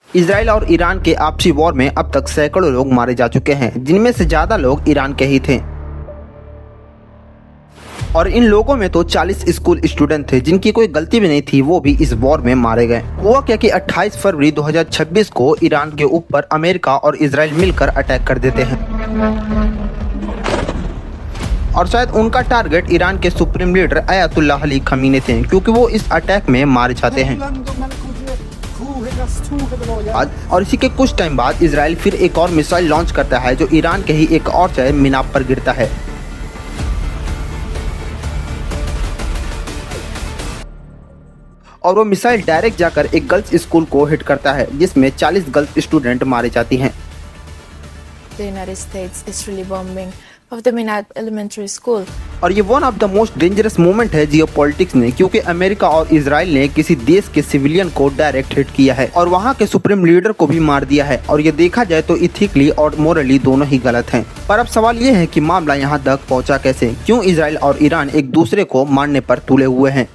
Israel और Iran के आपसी वॉर में अब तक सैकड़ों लोग मारे जा चुके हैं, जिनमें से ज्यादा लोग ईरान के ही थे और इन लोगों में तो 40 स्कूल स्टूडेंट थे जिनकी कोई गलती भी नहीं थी, वो भी इस वॉर में मारे गए। हुआ क्या कि 28 फरवरी 2026 को ईरान के ऊपर अमेरिका और इसराइल मिलकर अटैक कर देते हैं और शायद उनका टारगेट ईरान के supreme leader Ayatollah Ali Khomeini थे, क्योंकि वो इस अटैक में मारे जाते हैं। और इसी के कुछ टाइम बाद इसराइल फिर एक और मिसाइल लॉन्च करता है जो ईरान के ही एक और शहर मिनाब पर गिरता है और वो मिसाइल डायरेक्ट जाकर एक गर्ल्स स्कूल को हिट करता है, जिसमें 40 गर्ल्स स्टूडेंट मारे जाती हैं। The United States Israeli bombing of the Minab Elementary School. और ये one of the most dangerous moment है जियोपॉलिटिक्स में, क्योंकि अमेरिका और इसराइल ने किसी देश के सिविलियन को डायरेक्ट हिट किया है और वहाँ के सुप्रीम लीडर को भी मार दिया है। और ये देखा जाए तो इथिकली और मोरली दोनों ही गलत हैं। पर अब सवाल ये है कि मामला यहाँ तक पहुँचा कैसे, क्यों इसराइल और ईरान एक दूसरे को मारने पर तुले हुए हैं।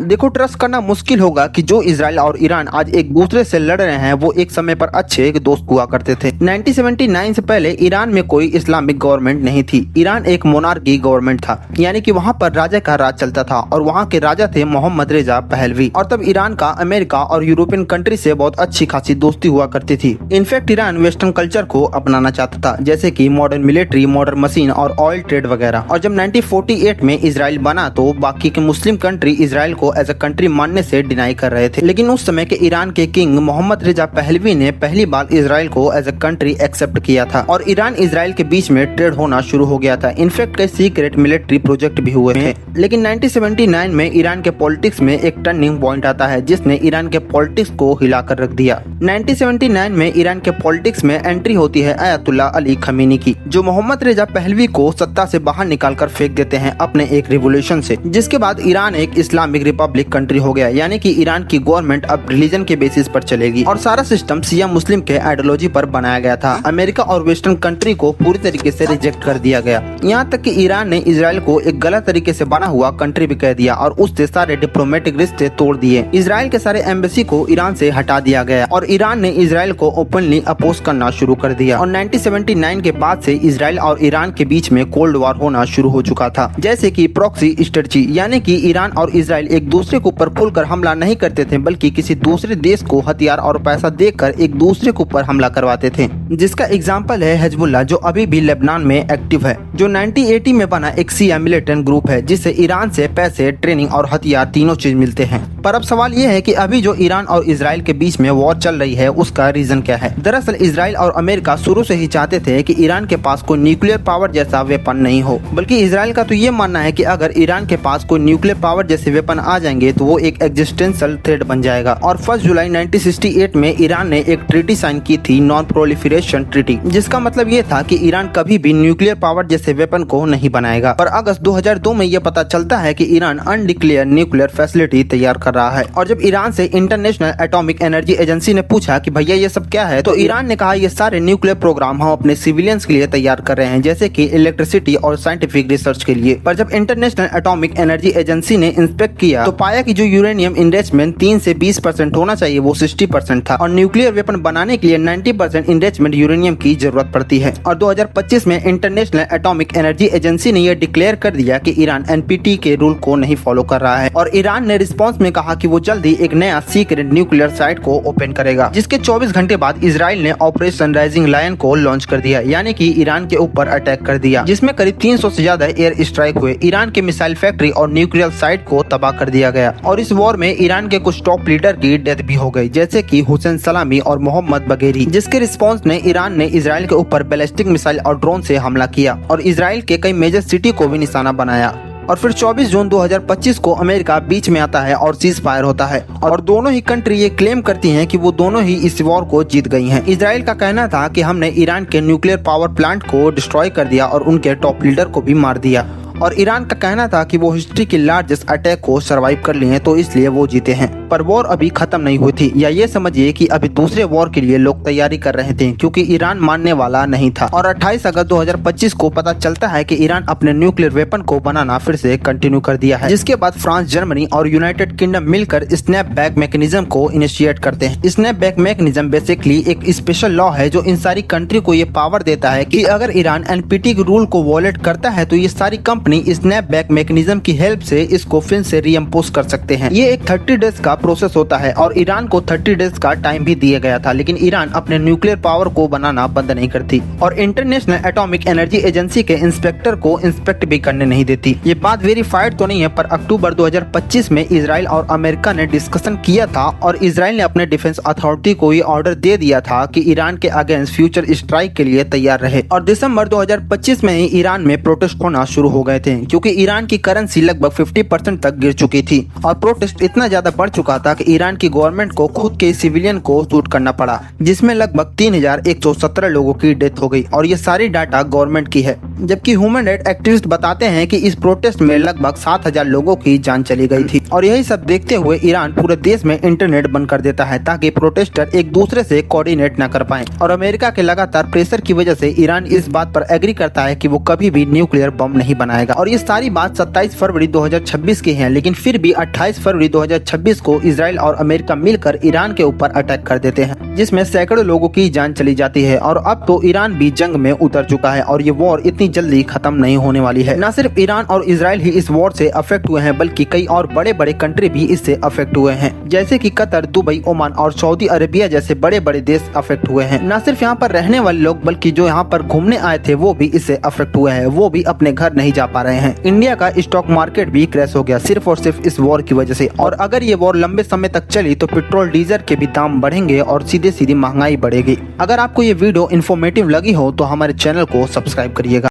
देखो, ट्रस्ट करना मुश्किल होगा कि जो इसराइल और ईरान आज एक दूसरे से लड़ रहे हैं वो एक समय पर अच्छे दोस्त हुआ करते थे। 1979 से पहले ईरान में कोई इस्लामिक गवर्नमेंट नहीं थी। ईरान एक मोनार्की गवर्नमेंट था, यानी कि वहाँ पर राजा का राज चलता था और वहाँ के राजा थे मोहम्मद रेजा पहलवी। और तब ईरान का अमेरिका और यूरोपियन कंट्री से बहुत अच्छी खासी दोस्ती हुआ करती थी। इनफैक्ट ईरान वेस्टर्न कल्चर को अपनाना चाहता था, जैसे की मॉडर्न मिलिट्री, मॉडर्न मशीन और ऑयल ट्रेड वगैरह। और जब 1948 में इसराइल बना तो बाकी के मुस्लिम कंट्री इसराइल को एज अ कंट्री मानने से डिनाई कर रहे थे। लेकिन उस समय के ईरान के किंग मोहम्मद रेजा पहलवी ने पहली बार इसराइल को एज अ कंट्री एक्सेप्ट किया था और ईरान इसराइल के बीच में ट्रेड होना शुरू हो गया था। इनफैक्ट कई सीक्रेट मिलिट्री प्रोजेक्ट भी हुए थे। लेकिन 1979 में ईरान के पॉलिटिक्स में एक टर्निंग पॉइंट आता है जिसने ईरान के पॉलिटिक्स को हिलाकर रख दिया। 1979 में ईरान के पॉलिटिक्स में एंट्री होती है अयातुल्लाह अली खमीनी की, जो मोहम्मद रेजा पहलवी को सत्ता से बाहर निकालकर फेंक देते हैं अपने एक रिवोल्यूशन से, जिसके बाद ईरान एक इस्लामिक रिपब्लिक कंट्री हो गया। यानी कि ईरान की गवर्नमेंट अब रिलीजन के बेसिस पर चलेगी और सारा सिस्टम शिया मुस्लिम के आइडियोलॉजी पर बनाया गया था। अमेरिका और वेस्टर्न कंट्री को पूरी तरीके से रिजेक्ट कर दिया गया। यहाँ तक कि ईरान ने इसराइल को एक गलत तरीके से बना हुआ कंट्री भी कह दिया और उससे सारे डिप्लोमेटिक रिश्ते तोड़ दिए। इसराइल के सारे एम्बेसी को ईरान से हटा दिया गया और ईरान ने इसराइल को ओपनली अपोज करना शुरू कर दिया। और 1979 के बाद से इसराइल और ईरान के बीच में कोल्ड वॉर होना शुरू हो चुका था, जैसे कि प्रॉक्सी स्ट्रेटजी, यानी कि ईरान और इसराइल एक दूसरे के ऊपर खुलकर हमला नहीं करते थे, बल्कि किसी दूसरे देश को हथियार और पैसा देकर एक दूसरे के ऊपर हमला करवाते थे। जिसका एग्जाम्पल है हिजबुल्लाह, जो अभी भी लेबनान में एक्टिव है, जो 1980 में बना एक शिया मिलिटेंट ग्रुप है जिससे ईरान से पैसे, ट्रेनिंग और हथियार तीनों चीज मिलते हैं। पर अब सवाल ये है कि अभी जो ईरान और इसराइल के बीच में वॉर चल रही है उसका रीजन क्या है। दरअसल इसराइल और अमेरिका शुरू से ही चाहते थे कि ईरान के पास कोई न्यूक्लियर पावर जैसा वेपन नहीं हो, बल्कि इसराइल का तो ये मानना है कि अगर ईरान के पास कोई न्यूक्लियर पावर जैसे वेपन आ जाएंगे तो वो एक एग्जिस्टेंशियल थ्रेट बन जाएगा। और 1 जुलाई 1968 में ईरान ने एक ट्रीटी साइन की थी, नॉन प्रोलिफरेशन ट्रीटी, जिसका मतलब ये था कि ईरान कभी भी न्यूक्लियर पावर जैसे वेपन को नहीं बनाएगा। पर अगस्त 2002 में ये पता चलता है कि ईरान अनडिक्लेयर न्यूक्लियर फैसिलिटी तैयार कर रहा है। और जब ईरान से इंटरनेशनल एटॉमिक एनर्जी एजेंसी ने पूछा कि भैया ये सब क्या है, तो ईरान ने कहा ये सारे न्यूक्लियर प्रोग्राम हम अपने सिविलियंस के लिए तैयार कर रहे हैं, जैसे कि इलेक्ट्रिसिटी और साइंटिफिक रिसर्च के लिए। पर जब इंटरनेशनल एटॉमिक एनर्जी एजेंसी ने इंस्पेक्ट किया तो पाया कि जो यूरेनियम इनरिचमेंट 3 से 20% होना चाहिए वो 60% था और न्यूक्लियर वेपन बनाने के लिए 90% इनरिचमेंट यूरेनियम की जरूरत पड़ती है। और 2025 में इंटरनेशनल एटॉमिक एनर्जी एजेंसी ने यह डिक्लेयर कर दिया कि ईरान एनपीटी के रूल को नहीं फॉलो कर रहा है और ईरान ने रिस्पॉन्स में कहा कि वो जल्द ही एक नया सीक्रेट न्यूक्लियर साइट को ओपन करेगा। जिसके 24 घंटे बाद इसराइल ने ऑपरेशन राइजिंग लायन को लॉन्च कर दिया, यानी कि ईरान के ऊपर अटैक कर दिया, जिसमें करीब 300 से ज्यादा एयर स्ट्राइक हुए। ईरान के मिसाइल फैक्ट्री और न्यूक्लियर साइट को तबाह कर दिया गया और इस वॉर में ईरान के कुछ टॉप लीडर की डेथ भी हो गई, जैसे कि हुसैन सलामी और मोहम्मद बगेरी, जिसके रिस्पांस में ईरान ने इसराइल के ऊपर बैलिस्टिक मिसाइल और ड्रोन से हमला किया और इसराइल के कई मेजर सिटी को भी निशाना बनाया। और फिर 24 जून 2025 को अमेरिका बीच में आता है और सीज फायर होता है और दोनों ही कंट्री ये क्लेम करती हैं कि वो दोनों ही इस वॉर को जीत गई हैं। इसराइल का कहना था कि हमने ईरान के न्यूक्लियर पावर प्लांट को डिस्ट्रॉय कर दिया और उनके टॉप लीडर को भी मार दिया। और ईरान का कहना था कि वो हिस्ट्री की लार्जेस्ट अटैक को सर्वाइव कर लिए हैं, तो इसलिए वो जीते हैं। पर वॉर अभी खत्म नहीं हुई थी, या ये समझिए कि अभी दूसरे वॉर के लिए लोग तैयारी कर रहे थे, क्योंकि ईरान मानने वाला नहीं था। और 28 अगस्त 2025 को पता चलता है कि ईरान अपने न्यूक्लियर वेपन को बनाना फिर से कंटिन्यू कर दिया है, जिसके बाद फ्रांस, जर्मनी और यूनाइटेड किंगडम मिलकर स्नैपबैक मैकेनिज्म को इनिशिएट करते हैं। स्नैपबैक मैकेनिज्म बेसिकली एक स्पेशल लॉ है जो इन सारी कंट्री को ये पावर देता है कि अगर ईरान एनपीटी के रूल को वॉलेट करता है तो ये सारी कंपनी स्नैपबैक मैकेनिज्म की हेल्प से इसको फिर से रीइंपोज कर सकते हैं। ये एक 30 डेज का प्रोसेस होता है और ईरान को 30 डेज का टाइम भी दिया गया था, लेकिन ईरान अपने न्यूक्लियर पावर को बनाना बंद नहीं करती और इंटरनेशनल एटॉमिक एनर्जी एजेंसी के इंस्पेक्टर को इंस्पेक्ट भी करने नहीं देती। ये बात वेरीफाइड तो नहीं है, पर अक्टूबर 2025 में इजराइल और अमेरिका ने डिस्कशन किया था और इजराइल ने अपने डिफेंस अथॉरिटी को ये ऑर्डर दे दिया था कि ईरान के अगेंस्ट फ्यूचर स्ट्राइक के लिए तैयार रहे। और दिसंबर 2025 में ही ईरान में प्रोटेस्ट होना शुरू हो गए थे, क्योंकि ईरान की करेंसी लगभग 50% तक गिर चुकी थी और प्रोटेस्ट इतना ज्यादा बढ़ चुका था कि ईरान की गवर्नमेंट को खुद के सिविलियन को शूट करना पड़ा, जिसमें लगभग 3117 लोगों की डेथ हो गई। और ये सारी डाटा गवर्नमेंट की है, जबकि ह्यूमन राइट एक्टिविस्ट बताते हैं कि इस प्रोटेस्ट में लगभग 7000 लोगों की जान चली गई थी। और यही सब देखते हुए ईरान पूरे देश में इंटरनेट बंद कर देता है ताकि प्रोटेस्टर एक दूसरे से कोऑर्डिनेट न कर पाएं। और अमेरिका के लगातार प्रेशर की वजह से ईरान इस बात पर एग्री करता है कि वो कभी भी न्यूक्लियर बम नहीं बनाएगा। और ये सारी बात 27 फरवरी 2026 की है, लेकिन फिर भी 28 फरवरी 2026 को इजराइल और अमेरिका मिलकर ईरान के ऊपर अटैक कर देते हैं, जिसमें सैकड़ों लोगों की जान चली जाती है। और अब तो ईरान भी जंग में उतर चुका है और ये वॉर इतनी जल्दी खत्म नहीं होने वाली है। न सिर्फ ईरान और इजराइल ही इस वॉर से अफेक्ट हुए हैं, बल्कि कई और बड़े बड़े कंट्री भी इससे अफेक्ट हुए हैं, जैसे कि कतर, दुबई, ओमान और सऊदी अरेबिया जैसे बड़े बड़े देश अफेक्ट हुए हैं। न सिर्फ यहाँ पर रहने वाले लोग, बल्कि जो यहाँ पर घूमने आए थे वो भी इससे अफेक्ट हुए हैं, वो भी अपने घर नहीं जा पा रहे हैं। इंडिया का स्टॉक मार्केट भी क्रैश हो गया सिर्फ और सिर्फ इस वॉर की वजह से। और अगर ये वॉर लंबे समय तक चली तो पेट्रोल डीजल के भी दाम बढ़ेंगे और सीधे सीधी महंगाई बढ़ेगी। अगर आपको ये वीडियो इन्फॉर्मेटिव लगी हो तो हमारे चैनल को सब्सक्राइब करिएगा।